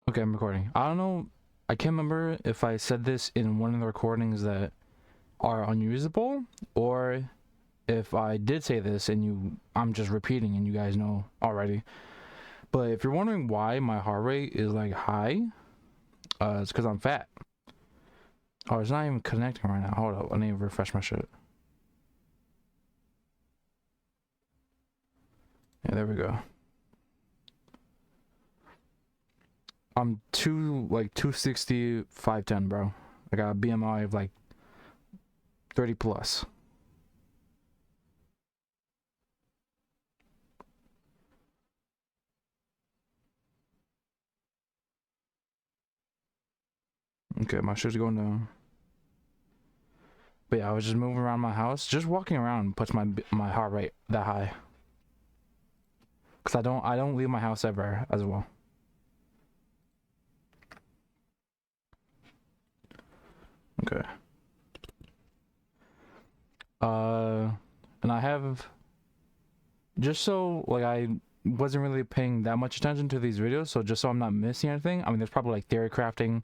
Okay, I'm recording. I don't know. I can't remember if I said this in one of the recordings that are unusable, or if I did say this and I'm just repeating and you guys know already. But if you're wondering why my heart rate is like high, it's because I'm fat. Oh, it's not even connecting right now. Hold up, I need to refresh my shit. Yeah, there we go. I'm 260, 5'10", bro. I got a BMI of like 30 plus. Okay, my shit's going down. But yeah, I was just moving around my house. Just walking around puts my heart rate that high. Cause I don't leave my house ever as well. Okay. And I have, just so like I wasn't really paying that much attention to these videos, so just so I'm not missing anything. I mean, there's probably like theory crafting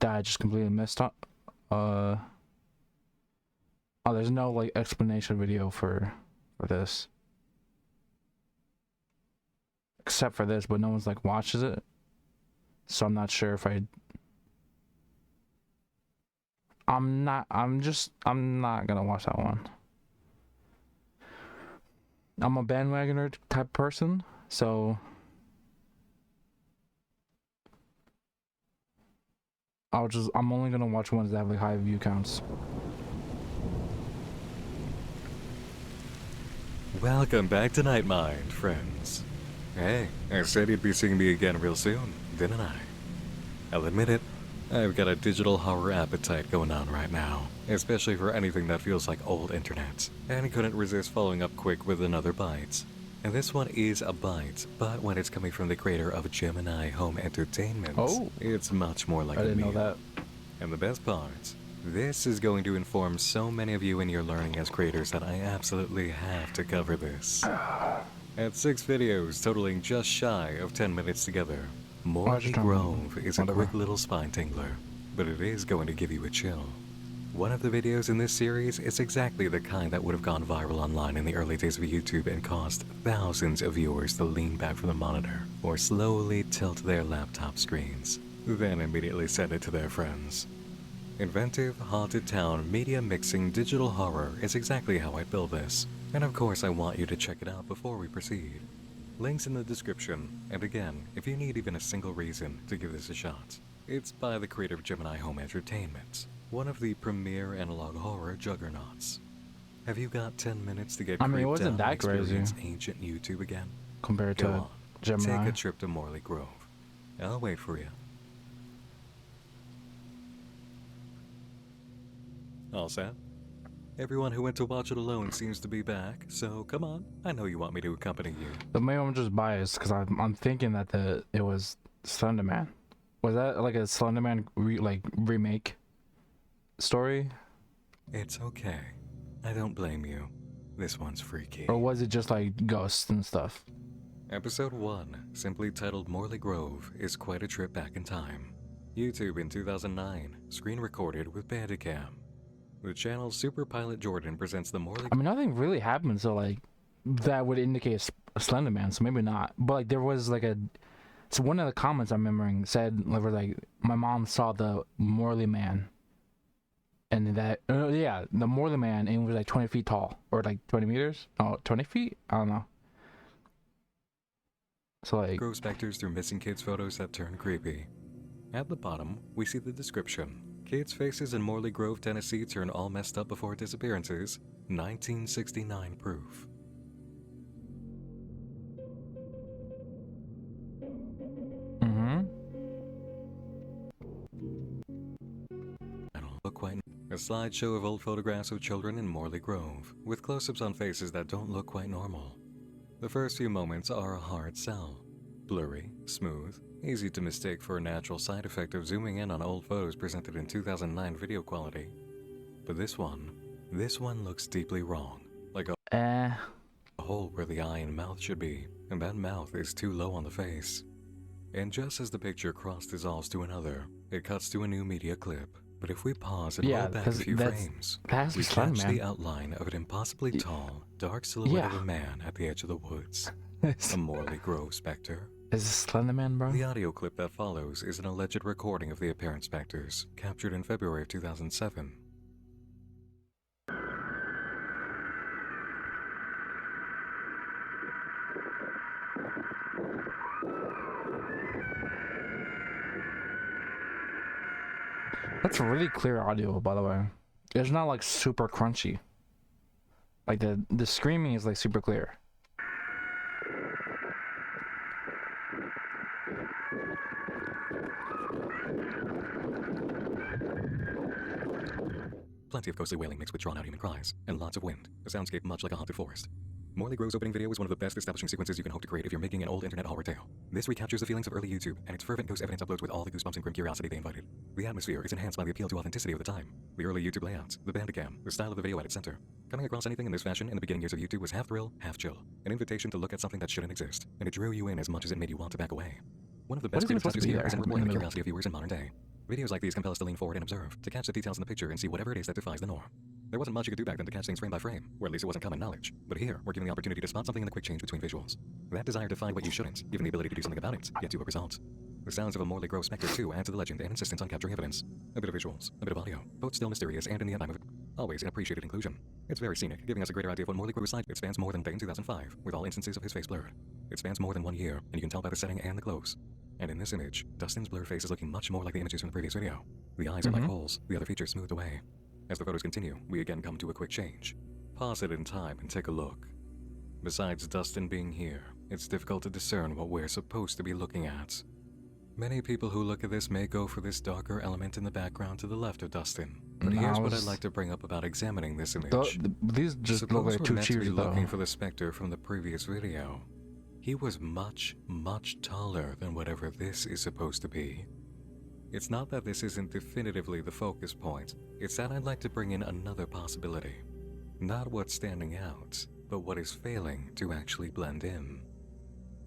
that I just completely missed up. Uh oh, there's no like explanation video for this, except for this, but no one's like watches it, so I'm not sure if I'm not gonna watch that one. I'm a bandwagoner type person, so I'm only gonna watch ones that have like high view counts. Welcome back to Night Mind, friends. Hey, I said you'd be seeing me again real soon, didn't I? I'll admit it, I've got a digital horror appetite going on right now, especially for anything that feels like old internet, and couldn't resist following up quick with another bite. And this one is a bite, but when it's coming from the creator of Gemini Home Entertainment, Oh, it's much more like I a didn't meal. know that. And the best part, this is going to inform so many of you in your learning as creators that I absolutely have to cover this. At 6 videos totaling just shy of 10 minutes together, Morley Grove is a quick little spine tingler, but it is going to give you a chill. One of the videos in this series is exactly the kind that would have gone viral online in the early days of YouTube and caused thousands of viewers to lean back from the monitor or slowly tilt their laptop screens, then immediately send it to their friends. Inventive, haunted town, media mixing digital horror is exactly how I build this, and of course I want you to check it out before we proceed. Links in the description, and again, if you need even a single reason to give this a shot, it's by the creator of Gemini Home Entertainment, one of the premier analog horror juggernauts. Have you got 10 minutes to get I mean, it creeped wasn't out and that crazy experience ancient YouTube again? compared Go to on, Gemini. take a trip to Morley Grove. I'll wait for you. All set? Everyone who went to watch it alone seems to be back, so come on, I know you want me to accompany you. But maybe I'm just biased because I'm thinking that it was Slender Man. Was that like a Slender Man remake story, It's okay. I don't blame you. This one's freaky. or was it just like ghosts and stuff? Episode 1, simply titled Morley Grove, is quite a trip back in time. YouTube in 2009, screen recorded with Bandicam. The channel's Super Pilot Jordan presents the Morley... I mean, nothing really happened, so like that would indicate a Slender Man, so maybe not. But like there was like so one of the comments I'm remembering said like my mom saw the Morley Man, and that yeah, the Morley Man, and it was like 20 feet tall, or like 20 meters, oh, 20 feet, I don't know. So like Grow specters through missing kids' photos that turn creepy. At the bottom, we see the description. Kids' faces in Morley Grove, Tennessee turn all messed up before disappearances. 1969 proof. I don't look quite... A slideshow of old photographs of children in Morley Grove, with close-ups on faces that don't look quite normal. The first few moments are a hard sell. Blurry, smooth, easy to mistake for a natural side effect of zooming in on old photos presented in 2009 video quality. But this one looks deeply wrong, like a hole where the eye and mouth should be, and that mouth is too low on the face. And just as the picture cross-dissolves to another, it cuts to a new media clip. But if we pause and Yeah, roll back a because few that frames, has to we be Slender catch Man. the outline of an impossibly Y- tall, dark silhouette of Yeah. a man at the edge of the woods. Is A Morley Grove specter. this Slender Man, bro? The audio clip that follows is an alleged recording of the apparent specters, captured in February of 2007. That's really clear audio, by the way. It's not like super crunchy. Like the screaming is like super clear. Plenty of ghostly wailing mixed with drawn-out human cries, and lots of wind, a soundscape much like a haunted forest. Morley Grove's opening video is one of the best establishing sequences you can hope to create if you're making an old internet horror tale. This recaptures the feelings of early YouTube, and its fervent ghost evidence uploads with all the goosebumps and grim curiosity they invited. The atmosphere is enhanced by the appeal to authenticity of the time. The early YouTube layouts, the Bandicam, the style of the video at its center. Coming across anything in this fashion in the beginning years of YouTube was half thrill, half chill. An invitation to look at something that shouldn't exist, and it drew you in as much as it made you want to back away. One of the best What is it creative supposed to touches be here there is in in the rewarding the middle? curiosity of viewers in modern day. Videos like these compel us to lean forward and observe, to catch the details in the picture and see whatever it is that defies the norm. There wasn't much you could do back then to catch things frame by frame, or at least it wasn't common knowledge. But here, we're given the opportunity to spot something in the quick change between visuals. That desire to find what you shouldn't, given the ability to do something about it, yet to a result. The sounds of a Morley Grove specter too add to the legend and insistence on capturing evidence. A bit of visuals, a bit of audio, both still mysterious and in the time of it. Always an appreciated inclusion. It's very scenic, giving us a greater idea of what Morley Grove is like. It spans more than a day in 2005, with all instances of his face blurred. It spans more than 1 year, and you can tell by the setting and the clothes. And in this image, Dustin's blurred face is looking much more like the images from the previous video. The eyes are like holes, the other features smoothed away. As the photos continue, we again come to a quick change. Pause it in time and take a look. Besides Dustin being here, it's difficult to discern what we're supposed to be looking at. Many people who look at this may go for this darker element in the background to the left of Dustin. But here's what I'd like to bring up about examining this image. These just look Suppose like we're two meant to be cheers, though. looking for the specter from the previous video. He was much, much taller than whatever this is supposed to be. It's not that this isn't definitively the focus point, it's that I'd like to bring in another possibility. Not what's standing out, but what is failing to actually blend in.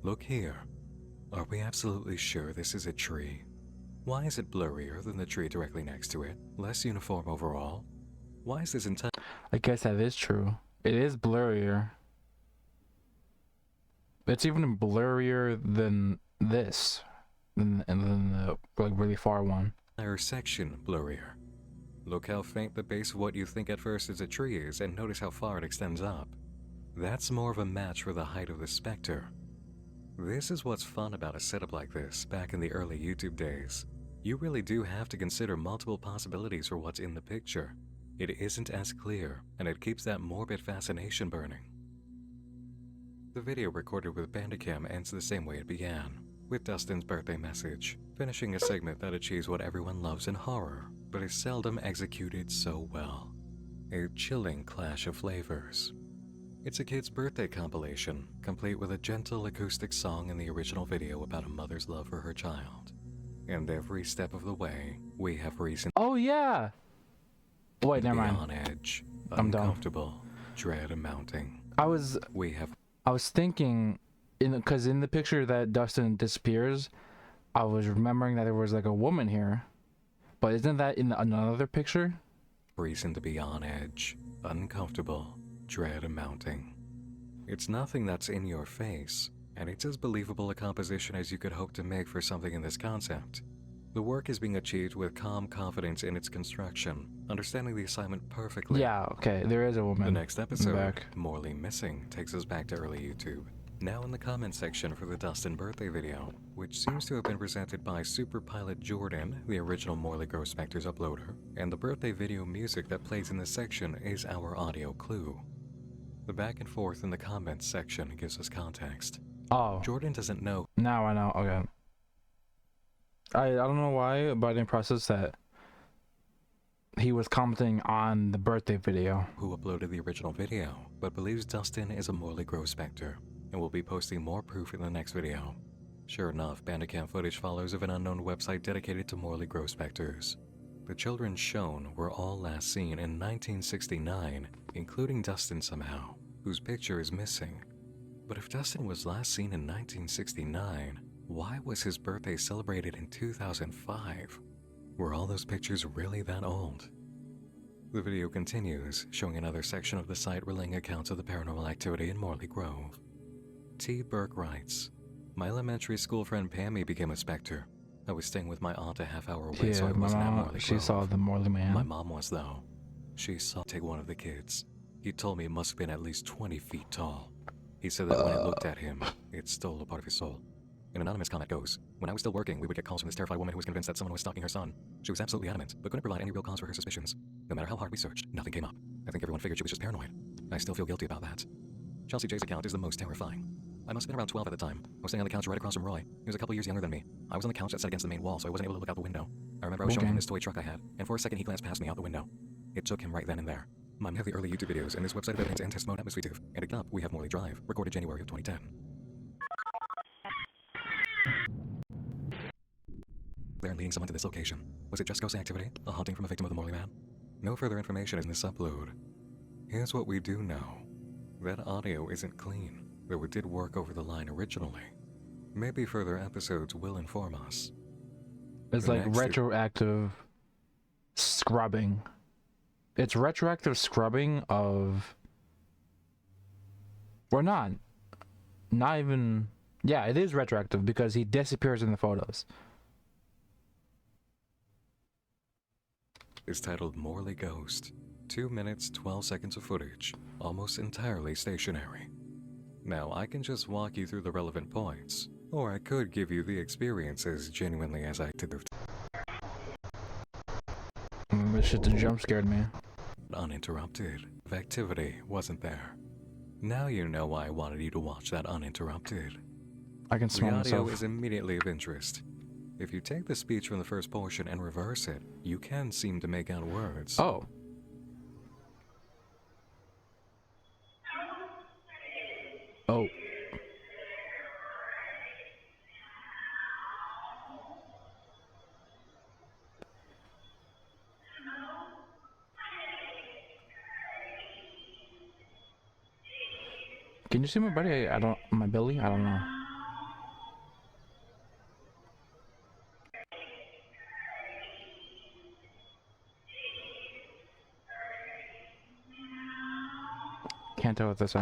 Look here. Are we absolutely sure this is a tree? Why is it blurrier than the tree directly next to it? Less uniform overall? Why is this entire... I guess that is true. It is blurrier. It's even blurrier than this, and then the like really far one. section blurrier. Look how faint the base of what you think at first is a tree is, and notice how far it extends up. That's more of a match for the height of the specter. This is what's fun about a setup like this back in the early YouTube days. You really do have to consider multiple possibilities for what's in the picture. It isn't as clear, and it keeps that morbid fascination burning. The video recorded with Bandicam ends the same way it began, with Dustin's birthday message, finishing a segment that achieves what everyone loves in horror, but is seldom executed so well. A chilling clash of flavors. It's a kid's birthday compilation, complete with a gentle acoustic song in the original video about a mother's love for her child. And every step of the way, we have reason Oh yeah. Wait, to never be mind. on edge, I'm done. uncomfortable, dread mounting. I was thinking, because in the picture that Dustin disappears, I was remembering that there was like a woman here, but isn't that in another picture? Reason to be on edge, uncomfortable, dread mounting. It's nothing that's in your face, and it's as believable a composition as you could hope to make for something in this concept. The work is being achieved with calm confidence in its construction, understanding the assignment perfectly. Yeah, okay, there is a woman. The next episode, back. Morley Missing, takes us back to early YouTube. Now in the comment section for the Dustin birthday video, which seems to have been presented by Super Pilot Jordan, the original Morley Grove Specters uploader, and the birthday video music that plays in this section is our audio clue. The back and forth in the comments section gives us context. Oh, Jordan doesn't know now I know. Okay. I don't know why, but I didn't process that he was commenting on the birthday video. who uploaded the original video, but believes Dustin is a Morley Grove Specter, and will be posting more proof in the next video. Sure enough, Bandicam footage follows of an unknown website dedicated to Morley Grove Specters. The children shown were all last seen in 1969, including Dustin somehow, whose picture is missing. But if Dustin was last seen in 1969, Why was his birthday celebrated in 2005? Were all those pictures really that old? The video continues, showing another section of the site relaying accounts of the paranormal activity in Morley Grove. T. Burke writes, "My elementary school friend Pammy became a specter. I was staying with my aunt a half-hour away, so I Yeah, my wasn't at mom, Morley she Grove. saw the Morley man. My mom was, though. She saw take one of the kids. He told me it must have been at least 20 feet tall. He said that when it looked at him, it stole a part of his soul." An anonymous comment goes, "When I was still working, we would get calls from this terrified woman who was convinced that someone was stalking her son. She was absolutely adamant, but couldn't provide any real cause for her suspicions. No matter how hard we searched, nothing came up. I think everyone figured she was just paranoid. I still feel guilty about that." Chelsea J's account is the most terrifying. "I must have been around 12 at the time. I was sitting on the couch right across from Roy. He was a couple years younger than me. I was on the couch that sat against the main wall, so I wasn't able to look out the window. I remember I was showing him this toy truck I had, and for a second he glanced past me out the window. It took him right then and there. Mine have the early YouTube videos and this website of evidence and test mode atmosphere. And again up, we have Morley Drive, recorded January of 2010. There and leading someone to this location. Was it just ghost activity? A haunting from a victim of the Morley man? No further information is in this upload. Here's what we do know. That audio isn't clean, though it did work over the line originally. Maybe further episodes will inform us. It's like retroactive scrubbing. It's retroactive scrubbing of... Or not. Not even... Yeah, it is retroactive because he disappears in the photos. Is titled Morley Ghost. 2 minutes, 12 seconds of footage, almost entirely stationary. Now, I can just walk you through the relevant points, or I could give you the experiences genuinely as I did. This shit jump scared me. Uninterrupted. The activity wasn't there. Now you know why I wanted you to watch that uninterrupted. I can smell the audio myself. is immediately of interest. If you take the speech from the first portion and reverse it, you can seem to make out words. Oh. Oh. Can you see my body? I don't... My belly? I don't know. Can't tell what this is.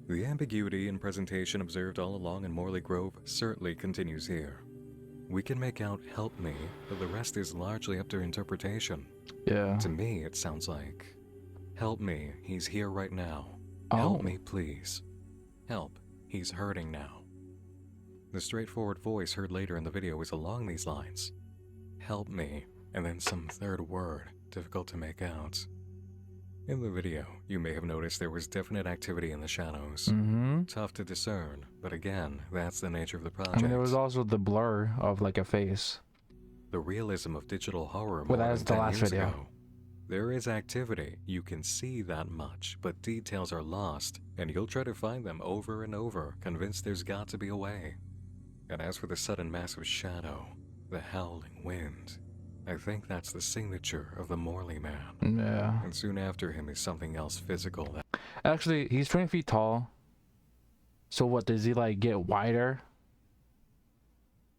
The ambiguity in presentation observed all along in Morley Grove certainly continues here. We can make out "help me," but the rest is largely up to interpretation. Yeah. To me, it sounds like, "Help me, he's here right now. Oh. Help me, please. Help, he's hurting now." The straightforward voice heard later in the video is along these lines. "Help me," and then some third word, difficult to make out. In the video, you may have noticed there was definite activity in the shadows. Mm-hmm. Tough to discern, but again, that's the nature of the project. I mean, there was also the blur of like a face. The realism of digital horror Well, more that was than the 10 last years video. ago. There is activity, you can see that much, but details are lost, and you'll try to find them over and over, convinced there's got to be a way. And as for the sudden massive shadow, the howling wind, I think that's the signature of the Morley man. Yeah. And soon after him is something else physical that... Actually, he's 20 feet tall. So what, does he like get wider?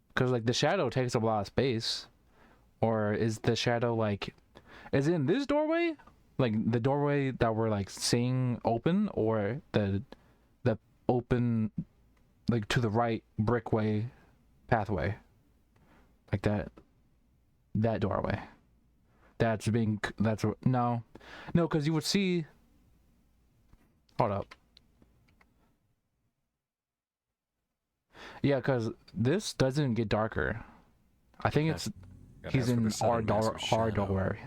Because like the shadow takes up a lot of space. Or is the shadow like... Is it in this doorway? Like the doorway that we're like seeing open? Or the open like to the right brickway pathway? Like that doorway. No, because you would see... Hold up. Yeah, because this doesn't get darker. I think it's... He's in our doorway.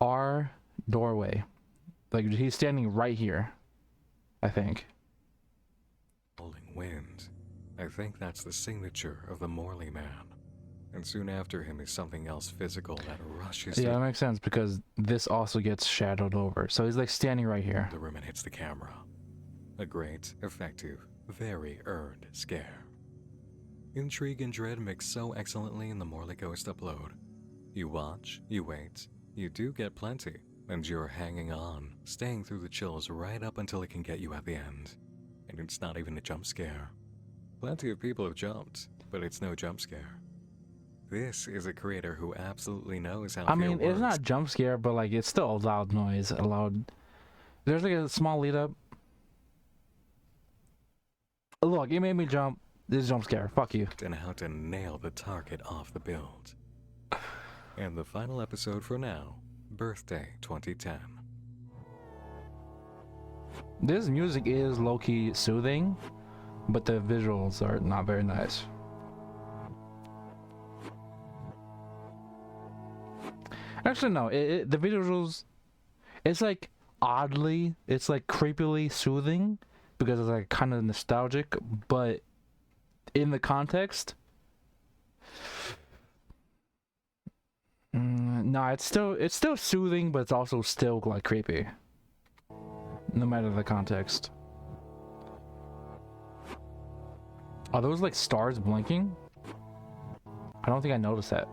Our doorway. Like, he's standing right here, I think. Howling wind. I think that's the signature of the Morley man. And soon after him is something else physical that rushes Yeah, that makes sense because this also gets shadowed over. So he's like standing right here. the room and hits the camera. A great, effective, very earned scare. Intrigue and dread mix so excellently in the Morley Ghost upload. You watch, you wait, you do get plenty, and you're hanging on, staying through the chills right up until it can get you at the end. and it's not even a jump scare. Plenty of people have jumped, but it's no jump scare. This is a creator who absolutely knows how I fear mean, works. it's not jump scare, but like it's still a loud noise. A loud. There's like a small lead up. Look, it made me jump. This is jump scare. Fuck you. And how to nail the target off the build. And the final episode for now, Birthday 2010. This music is low-key soothing, but the visuals are not very nice. Actually, no. The visuals, it's like oddly, it's like creepily soothing because it's like kind of nostalgic, but in the context, no, it's still soothing, but it's also still like creepy. No matter the context. Are those like stars blinking? I don't think I noticed that.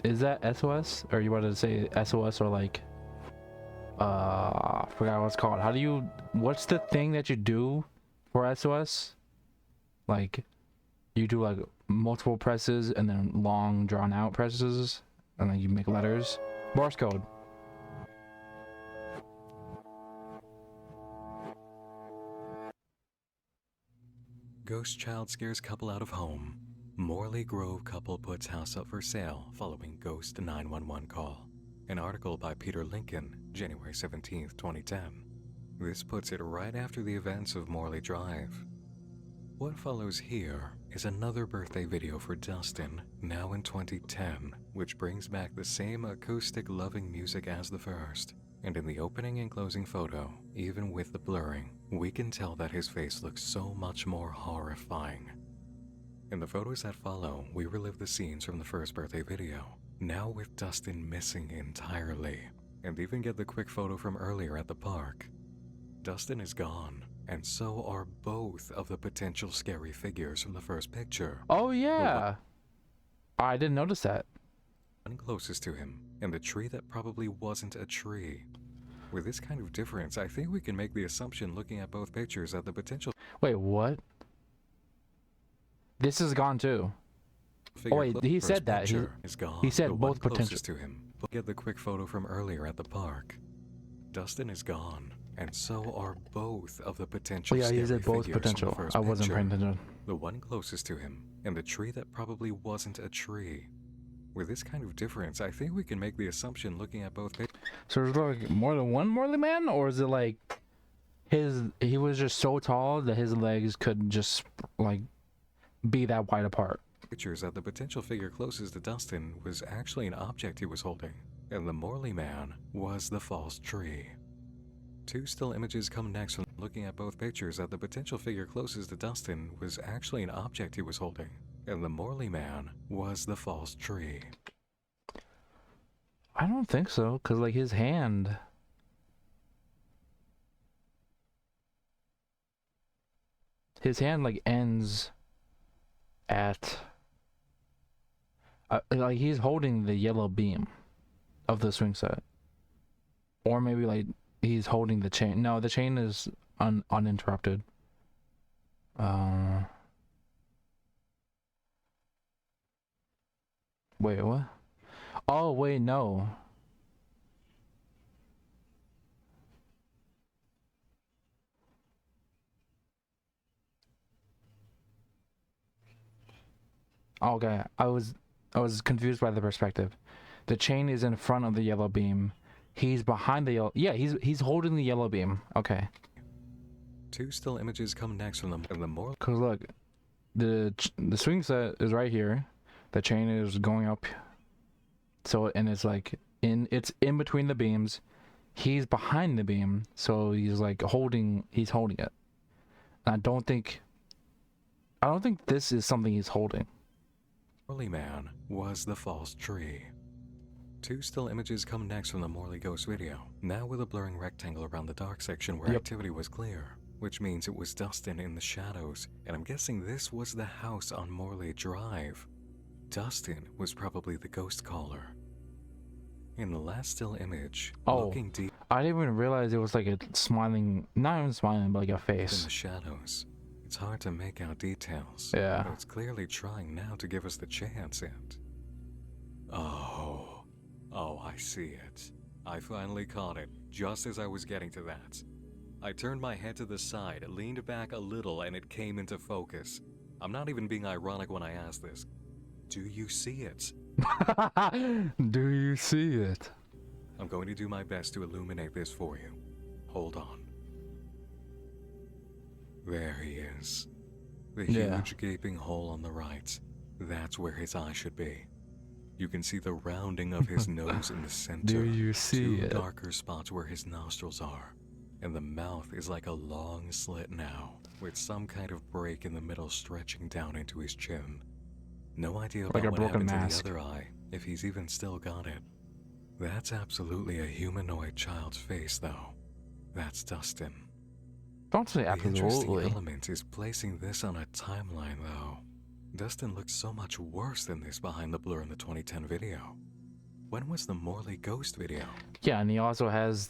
Is that SOS? Or you wanted to say SOS or like I forgot what it's called. What's the thing that you do for SOS? Like you do like multiple presses and then long drawn out presses and then you make letters. Morse code. Ghost child scares couple out of home. Morley Grove couple puts house up for sale following ghost 911 call. An article by Peter Lincoln, January 17, 2010. This puts it right after the events of Morley Drive. What follows here is another birthday video for Dustin, now in 2010, which brings back the same acoustic loving music as the first. And in the opening and closing photo, even with the blurring, we can tell that his face looks so much more horrifying. In the photos that follow, we relive the scenes from the first birthday video, now with Dustin missing entirely, and even get the quick photo from earlier at the park. Dustin is gone, and so are both of the potential scary figures from the first picture. Oh yeah, I didn't notice that. One closest to him, and the tree that probably wasn't a tree. With this kind of difference, I think we can make the assumption looking at both pictures that the potential... Wait, what? This is gone too. Oh wait, he said that. He said both potential. To him. Get the quick photo from earlier at the park. Dustin is gone, and so are both of the potential. Oh yeah, he said both potential. I wasn't paying attention. The one closest to him, and the tree that probably wasn't a tree. With this kind of difference, I think we can make the assumption looking at both pictures. So is there like more than one Morley man, or is it like he was just so tall that his legs could just like be that wide apart? Pictures that the potential figure closest to Dustin was actually an object he was holding, and the Morley man was the false tree. Two still images come next from looking at both pictures that the potential figure closest to Dustin was actually an object he was holding, and the Morley man was the false tree. I don't think so, cause like his hand. His hand like ends at like he's holding the yellow beam of the swing set, or maybe like he's holding the chain. No, the chain is uninterrupted. Wait, what? Oh wait, no. Okay, I was confused by the perspective. The chain is in front of the yellow beam. He's behind the yellow. Yeah, he's holding the yellow beam. Okay. Two still images come next from the Morley. Cause look, the swing set is right here. The chain is going up. So and it's like it's in between the beams. He's behind the beam, so he's like holding it. I don't think this is something he's holding. Morley man was the false tree. Two still images come next from the Morley ghost video, now with a blurring rectangle around the dark section where activity was clear, which means it was Dustin in the shadows, and I'm guessing this was the house on Morley Drive. Dustin was probably the ghost caller. In the last still image, Oh, looking deep I didn't even realize it was like a smiling, not even smiling, but like a in face. the shadows, it's hard to make out details. Yeah. But it's clearly trying now to give us the chance and... Oh, I see it. I finally caught it, just as I was getting to that. I turned my head to the side, leaned back a little, and it came into focus. I'm not even being ironic when I ask this. Do you see it? Do you see it? I'm going to do my best to illuminate this for you. Hold on. There he is. The Yeah. huge gaping hole on the right. That's where his eye should be. You can see the rounding of his nose in the center. Do you see Two it? darker spots where his nostrils are. And the mouth is like a long slit now, with some kind of break in the middle stretching down into his chin. No idea about Like a what broken happened mask. to the other eye, if he's even still got it. That's absolutely a humanoid child's face, though. That's Dustin. Don't say The interesting absolutely. element is placing this on a timeline, though. Dustin looks so much worse than this behind the blur in the 2010 video. When was the Morley ghost video? Yeah, and he also has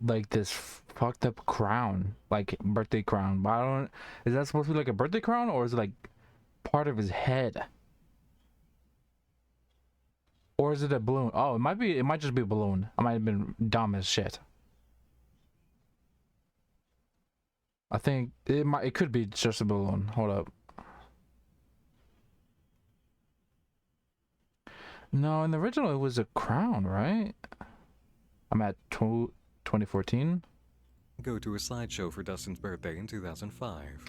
like this fucked up crown, like birthday crown. But I don't. Is that supposed to be like a birthday crown, or is it like part of his head? Or is it a balloon? Oh, it might be. It might just be a balloon. I might have been dumb as shit. I think it might. It could be just a balloon. Hold up. No, in the original it was a crown, right? I'm at 2014. Go to a slideshow for Dustin's birthday in 2005.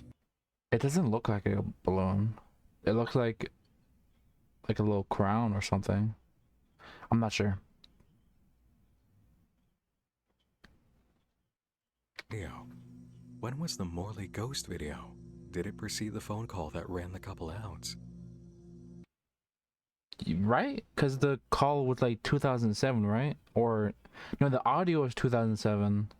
It doesn't look like a balloon. It looks like a little crown or something. I'm not sure. Video. When was the Morley ghost video? Did it precede the phone call that ran the couple out? Right? Because the call was like 2007, right? Or no, the audio was 2007.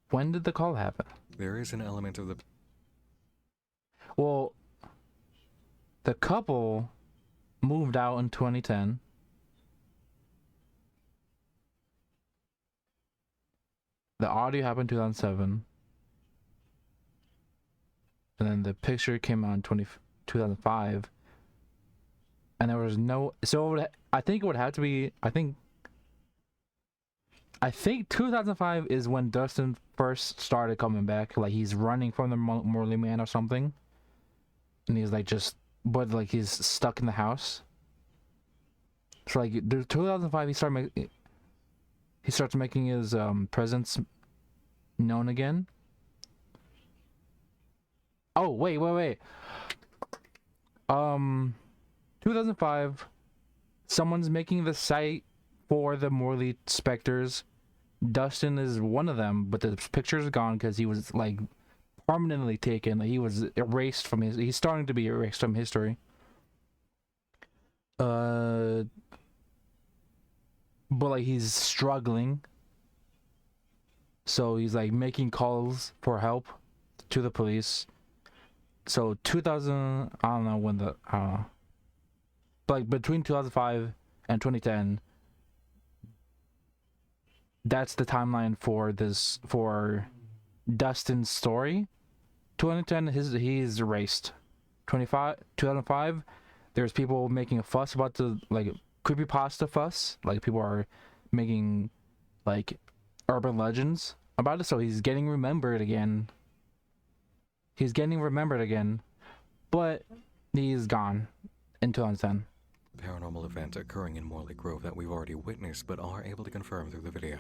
When did the call happen? There is an element of the... Well, the couple moved out in 2010. The audio happened 2007. And then the picture came out in 2005. And there was no... So it would, I think it would have to be... I think 2005 is when Dustin first started coming back. Like, he's running from the Morley man or something. And he's like just... But like he's stuck in the house. So like 2005 he starts making his presence known again. Oh, wait. 2005, someone's making the site for the Morley specters. Dustin is one of them, but the picture's gone because he was like permanently taken. He was erased from he's starting to be erased from history. But like he's struggling. So he's like making calls for help to the police. So 2000, I don't know when the, I don't know. But like between 2005 and 2010, that's the timeline for this, for Dustin's story. 2010, he's erased. 2005, there's people making a fuss about the, like, creepypasta fuss. Like, people are making, like, urban legends about it. So he's getting remembered again. But he's gone in 2010. Paranormal event occurring in Morley Grove that we've already witnessed but are able to confirm through the video.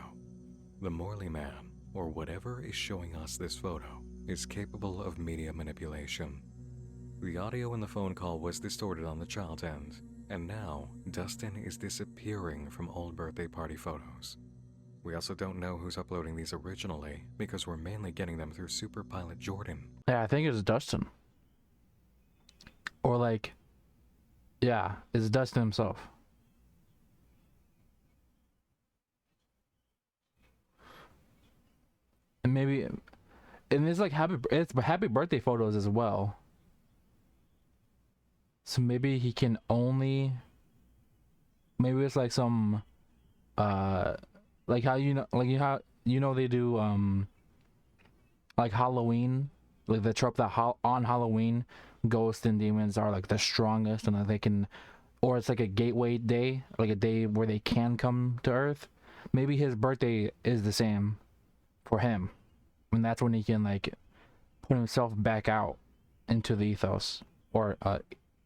The Morley man, or whatever is showing us this photo, is capable of media manipulation. The audio in the phone call was distorted on the child's end, and now Dustin is disappearing from old birthday party photos. We also don't know who's uploading these originally, because we're mainly getting them through Super Pilot Jordan. Yeah, I think it's Dustin. Or like, yeah, it's Dustin himself. And maybe, and it's like happy birthday photos as well. So maybe he can only maybe it's like some uh like how they do like Halloween, like the trope that on Halloween ghosts and demons are like the strongest and that they can, or it's like a gateway day, like a day where they can come to Earth. Maybe his birthday is the same for him, and that's when he can like put himself back out into the ethos, or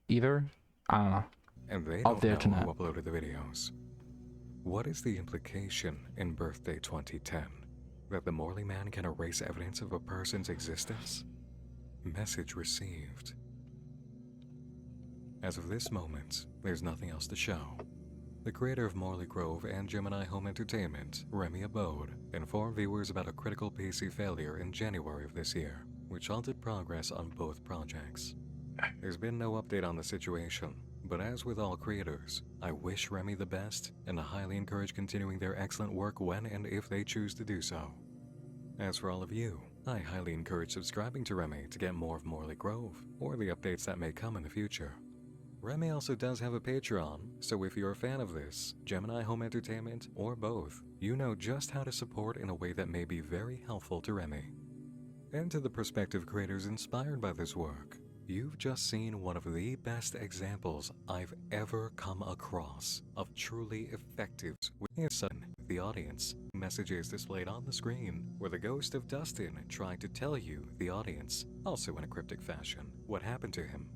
either, I don't know, And they out don't there know tonight. who uploaded the videos. What is the implication in Birthday 2010? That the Morley man can erase evidence of a person's existence? Message received. As of this moment, there's nothing else to show. The creator of Morley Grove and Gemini Home Entertainment, Remy Abode, informed viewers about a critical PC failure in January of this year, which halted progress on both projects. There's been no update on the situation, but as with all creators, I wish Remy the best, and I highly encourage continuing their excellent work when and if they choose to do so. As for all of you, I highly encourage subscribing to Remy to get more of Morley Grove, or the updates that may come in the future. Remy also does have a Patreon, so if you're a fan of this, Gemini Home Entertainment, or both, you know just how to support in a way that may be very helpful to Remy. And to the prospective creators inspired by this work, you've just seen one of the best examples I've ever come across of truly effective with sudden the audience. Message is displayed on the screen, where the ghost of Dustin tried to tell you, the audience, also in a cryptic fashion, what happened to him.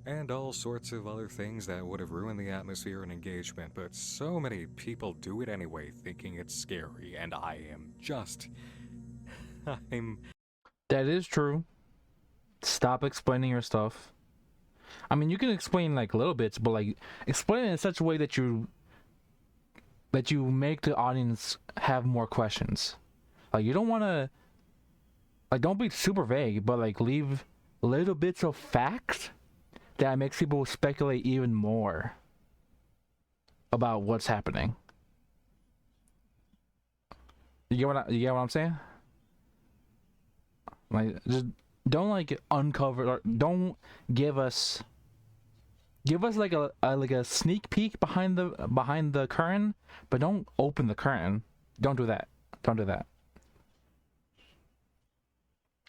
And all sorts of other things that would have ruined the atmosphere and engagement, but so many people do it anyway, thinking it's scary, and I am just... That is true. Stop explaining your stuff. I mean, you can explain like little bits, but like explain it in such a way that you make the audience have more questions. Like you don't want to, like, don't be super vague, but like leave little bits of facts that makes people speculate even more about what's happening. You get what I'm saying? Like, just don't like uncover, or don't give us like a sneak peek behind the curtain, but don't open the curtain. Don't do that. Don't do that.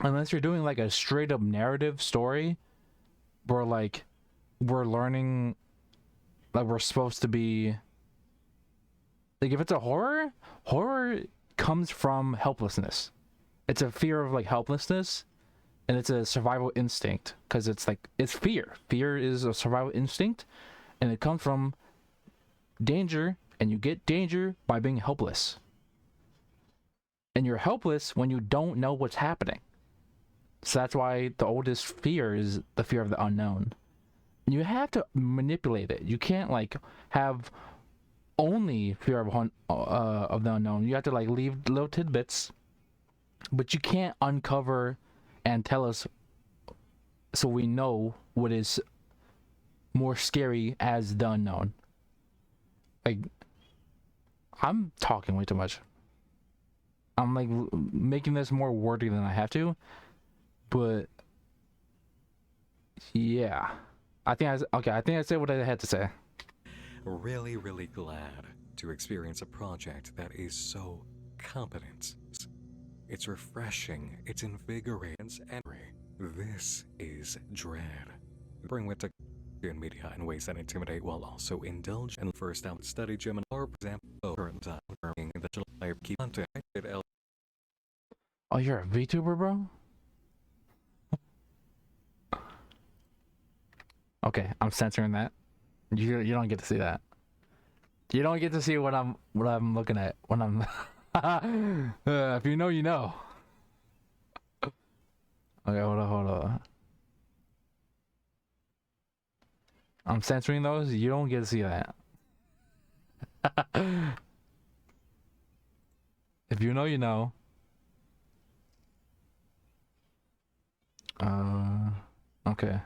Unless you're doing like a straight up narrative story where like we're learning, like we're supposed to be, like if it's a horror comes from helplessness. It's a fear of like helplessness, and it's a survival instinct, because it's like it's fear. Fear is a survival instinct, and it comes from danger, and you get danger by being helpless. And you're helpless when you don't know what's happening. So that's why the oldest fear is the fear of the unknown. You have to manipulate it. You can't like have only fear of the unknown. You have to like leave little tidbits, but you can't uncover and tell us so we know what is more scary as the unknown. Like, I'm talking way too much. I'm like making this more wordy than I have to, but yeah, I think I said what I had to say. really, really glad to experience a project that is so competent. It's refreshing, it's invigorating, and this is Dread. Bring with in media in ways that intimidate while also indulge in first out study Gemini, or example, current time digital player keep content. Oh, you're a VTuber, bro? Okay, I'm censoring that. You don't get to see that. You don't get to see what I'm looking at when I'm. If you know, you know. Okay, hold on. I'm censoring those. You don't get to see that. If you know, you know. Okay.